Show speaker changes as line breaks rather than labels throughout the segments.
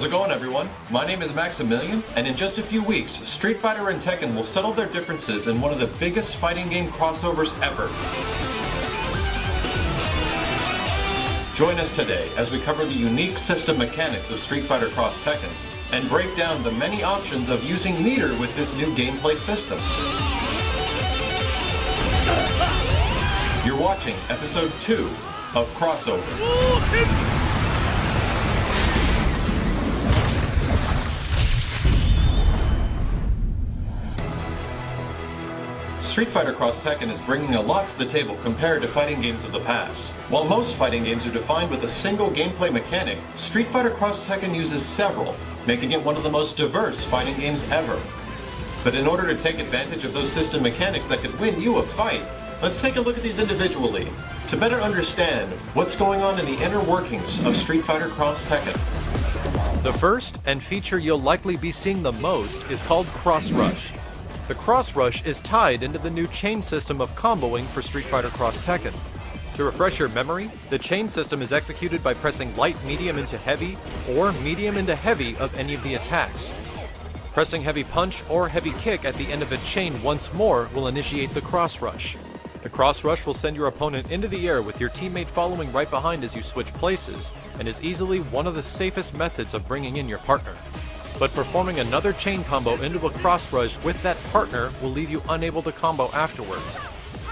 How's it going, everyone? My name is Maximilian, and in just a few weeks, Street Fighter and Tekken will settle their differences in one of the biggest fighting game crossovers ever. Join us today as we cover the unique system mechanics of Street Fighter X Tekken and break down the many options of using meter with this new gameplay system. You're watching episode 2 of Crossover. Street Fighter X Tekken is bringing a lot to the table compared to fighting games of the past. While most fighting games are defined with a single gameplay mechanic, Street Fighter X Tekken uses several, making it one of the most diverse fighting games ever. But in order to take advantage of those system mechanics that could win you a fight, let's take a look at these individually to better understand what's going on in the inner workings of Street Fighter X Tekken.
The first, and feature you'll likely be seeing the most, is called Cross Rush. The Cross Rush is tied into the new chain system of comboing for Street Fighter X Tekken. To refresh your memory, the chain system is executed by pressing light medium into heavy, or medium into heavy of any of the attacks. Pressing heavy punch or heavy kick at the end of a chain once more will initiate the Cross Rush. The Cross Rush will send your opponent into the air with your teammate following right behind as you switch places, and is easily one of the safest methods of bringing in your partner. But performing another chain combo into a cross rush with that partner will leave you unable to combo afterwards.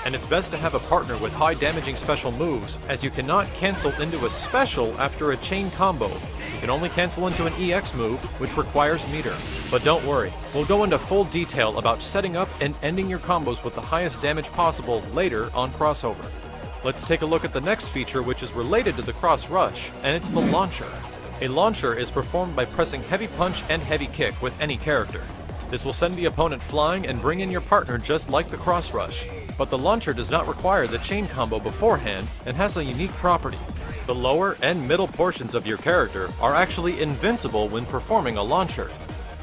And it's best to have a partner with high damaging special moves, as you cannot cancel into a special after a chain combo. You can only cancel into an EX move, which requires meter. But don't worry, we'll go into full detail about setting up and ending your combos with the highest damage possible later on Crossover. Let's take a look at the next feature, which is related to the cross rush, and it's the launcher. A launcher is performed by pressing heavy punch and heavy kick with any character. This will send the opponent flying and bring in your partner just like the cross rush. But the launcher does not require the chain combo beforehand and has a unique property. The lower and middle portions of your character are actually invincible when performing a launcher.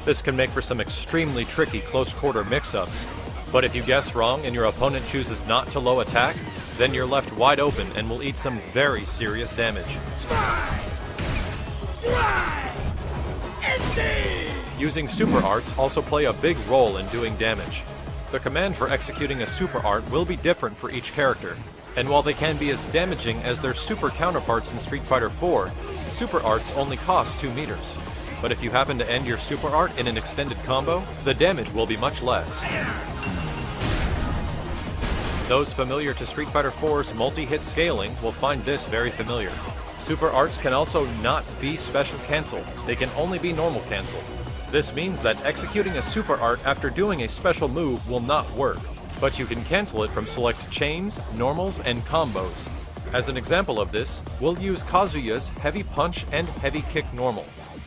This can make for some extremely tricky close quarter mix-ups. But if you guess wrong and your opponent chooses not to low attack, then you're left wide open and will eat some very serious damage. Using super arts also play a big role in doing damage. The command for executing a super art will be different for each character, and while they can be as damaging as their super counterparts in Street Fighter IV, super arts only cost 2 meters. But if you happen to end your super art in an extended combo, the damage will be much less. Those familiar to Street Fighter IV's multi-hit scaling will find this very familiar. Super arts can also not be special cancel, they can only be normal cancel. This means that executing a super art after doing a special move will not work, but you can cancel it from select chains, normals, and combos. As an example of this, we'll use Kazuya's heavy punch and heavy kick normal.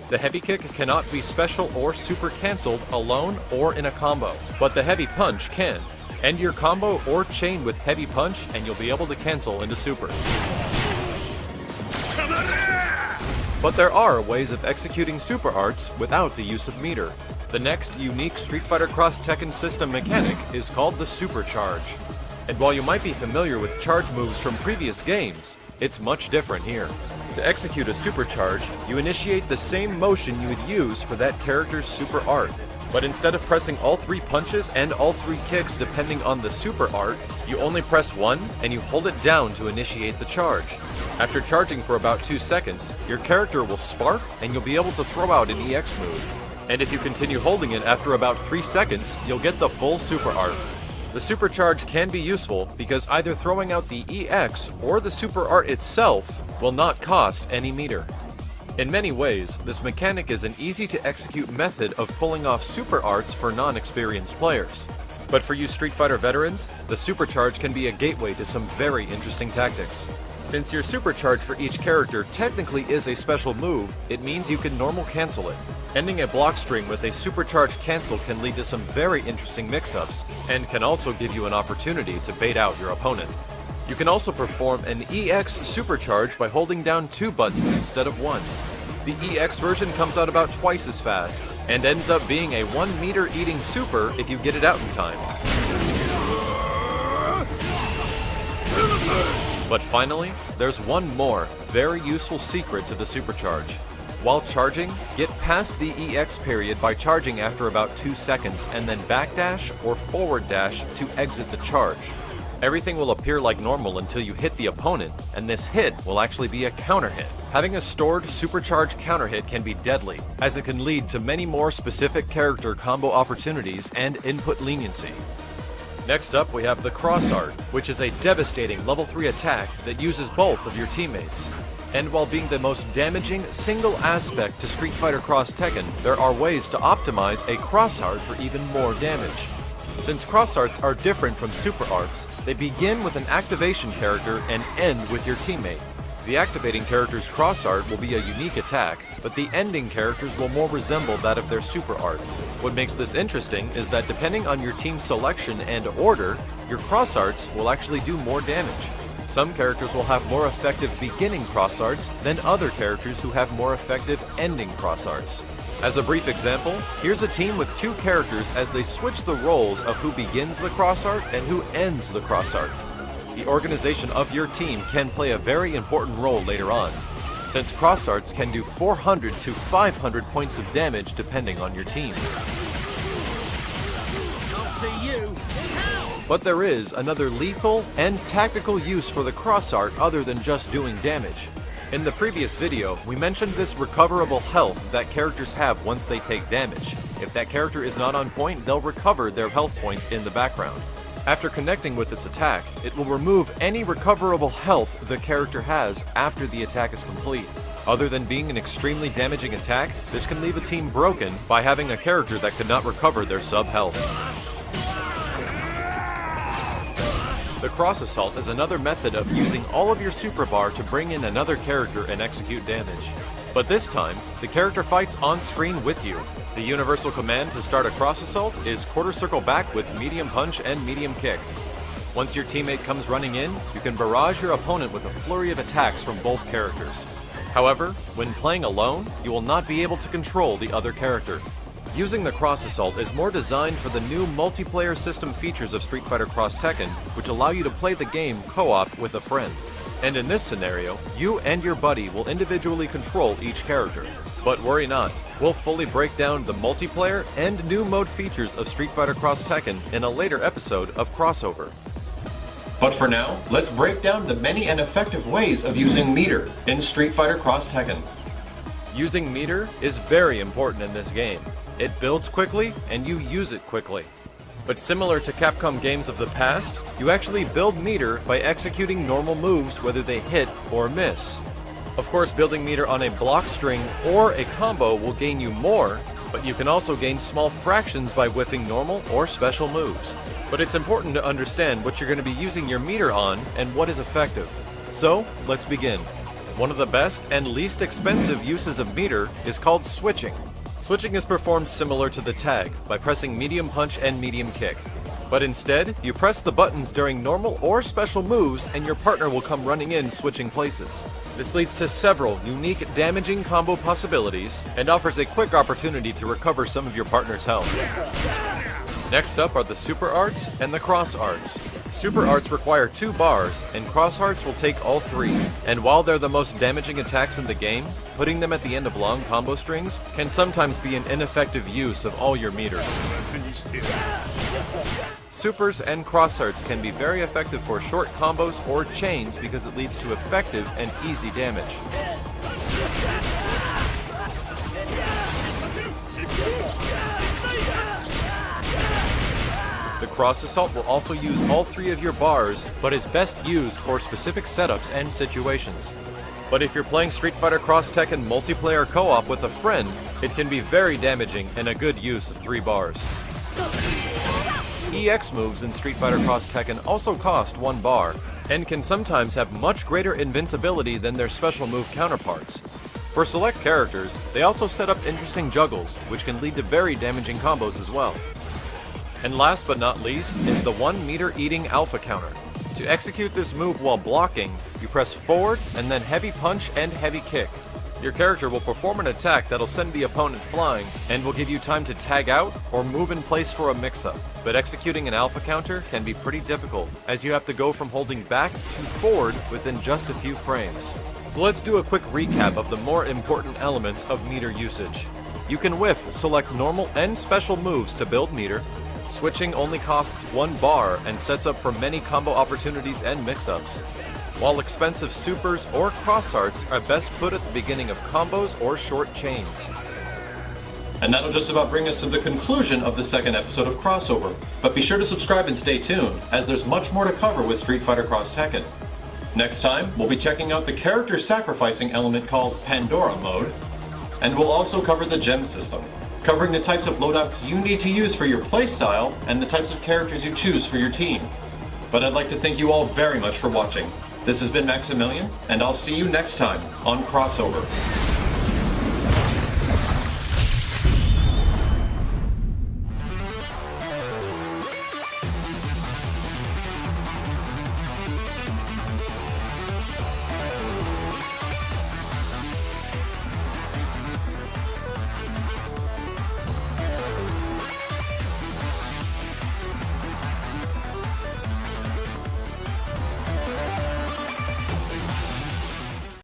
The heavy kick cannot be special or super cancelled alone or in a combo, but the heavy punch can. End your combo or chain with heavy punch and you'll be able to cancel into super. But there are ways of executing super arts without the use of meter. The next unique Street Fighter X Tekken system mechanic is called the super charge. And while you might be familiar with charge moves from previous games, it's much different here. To execute a super charge, you initiate the same motion you would use for that character's super art. But instead of pressing all 3 punches and all 3 kicks depending on the super art, you only press one and you hold it down to initiate the charge. After charging for about 2 seconds, your character will spark and you'll be able to throw out an EX move. And if you continue holding it after about 3 seconds, you'll get the full super art. The super charge can be useful because either throwing out the EX or the super art itself will not cost any meter. In many ways, this mechanic is an easy-to-execute method of pulling off super arts for non-experienced players. But for you Street Fighter veterans, the supercharge can be a gateway to some very interesting tactics. Since your supercharge for each character technically is a special move, it means you can normal cancel it. Ending a block string with a supercharge cancel can lead to some very interesting mix-ups, and can also give you an opportunity to bait out your opponent. You can also perform an EX supercharge by holding down 2 buttons instead of 1. The EX version comes out about twice as fast, and ends up being a 1 meter eating super if you get it out in time. But finally, there's one more very useful secret to the supercharge. While charging, get past the EX period by charging after about 2 seconds and then backdash or forward dash to exit the charge. Everything will appear like normal until you hit the opponent, and this hit will actually be a counter hit. Having a stored supercharged counter hit can be deadly, as it can lead to many more specific character combo opportunities and input leniency. Next up, we have the cross art, which is a devastating level 3 attack that uses both of your teammates. And while being the most damaging single aspect to Street Fighter X Tekken, there are ways to optimize a cross art for even more damage. Since cross arts are different from super arts, they begin with an activation character and end with your teammate. The activating character's cross art will be a unique attack, but the ending characters will more resemble that of their super art. What makes this interesting is that depending on your team's selection and order, your cross arts will actually do more damage. Some characters will have more effective beginning cross arts than other characters who have more effective ending cross arts. As a brief example, here's a team with 2 characters as they switch the roles of who begins the cross art and who ends the cross art. The organization of your team can play a very important role later on, since cross arts can do 400 to 500 points of damage depending on your team.
I'll see you.
But there is another lethal and tactical use for the cross art other than just doing damage. In the previous video, we mentioned this recoverable health that characters have once they take damage. If that character is not on point, they'll recover their health points in the background. After connecting with this attack, it will remove any recoverable health the character has after the attack is complete. Other than being an extremely damaging attack, this can leave a team broken by having a character that could not recover their sub-health. The cross assault is another method of using all of your super bar to bring in another character and execute damage. But this time, the character fights on screen with you. The universal command to start a cross assault is quarter circle back with medium punch and medium kick. Once your teammate comes running in, you can barrage your opponent with a flurry of attacks from both characters. However, when playing alone, you will not be able to control the other character. Using the cross assault is more designed for the new multiplayer system features of Street Fighter X Tekken, which allow you to play the game co-op with a friend. And in this scenario, you and your buddy will individually control each character. But worry not, we'll fully break down the multiplayer and new mode features of Street Fighter X Tekken in a later episode of Crossover.
But for now, let's break down the many and effective ways of using meter in Street Fighter X Tekken.
Using meter is very important in this game. It builds quickly, and you use it quickly. But similar to Capcom games of the past, you actually build meter by executing normal moves whether they hit or miss. Of course, building meter on a block string or a combo will gain you more, but you can also gain small fractions by whiffing normal or special moves. But it's important to understand what you're going to be using your meter on and what is effective. So, let's begin. One of the best and least expensive uses of meter is called switching. Switching is performed similar to the tag, by pressing medium punch and medium kick. But instead, you press the buttons during normal or special moves and your partner will come running in switching places. This leads to several unique damaging combo possibilities and offers a quick opportunity to recover some of your partner's health. Next up are the super arts and the cross arts. Super arts require 2 bars, and cross arts will take all 3. And while they're the most damaging attacks in the game, putting them at the end of long combo strings can sometimes be an ineffective use of all your meter. Supers and cross arts can be very effective for short combos or chains because it leads to effective and easy damage. The cross assault will also use all 3 of your bars, but is best used for specific setups and situations. But if you're playing Street Fighter X Tekken multiplayer co-op with a friend, it can be very damaging and a good use of 3 bars. EX moves in Street Fighter X Tekken also cost 1 bar, and can sometimes have much greater invincibility than their special move counterparts. For select characters, they also set up interesting juggles, which can lead to very damaging combos as well. And last but not least is the 1 meter eating alpha counter. To execute this move while blocking, you press forward and then heavy punch and heavy kick. Your character will perform an attack that'll send the opponent flying and will give you time to tag out or move in place for a mix-up. But executing an alpha counter can be pretty difficult, as you have to go from holding back to forward within just a few frames. So let's do a quick recap of the more important elements of meter usage. You can whiff, select normal and special moves to build meter. Switching only costs 1 bar and sets up for many combo opportunities and mix-ups. While expensive supers or cross arts are best put at the beginning of combos or short chains.
And that'll just about bring us to the conclusion of the second episode of Crossover. But be sure to subscribe and stay tuned, as there's much more to cover with Street Fighter X Tekken. Next time, we'll be checking out the character sacrificing element called Pandora Mode, and we'll also cover the gem system, covering the types of loadouts you need to use for your playstyle and the types of characters you choose for your team. But I'd like to thank you all very much for watching. This has been Maximilian, and I'll see you next time on Crossover.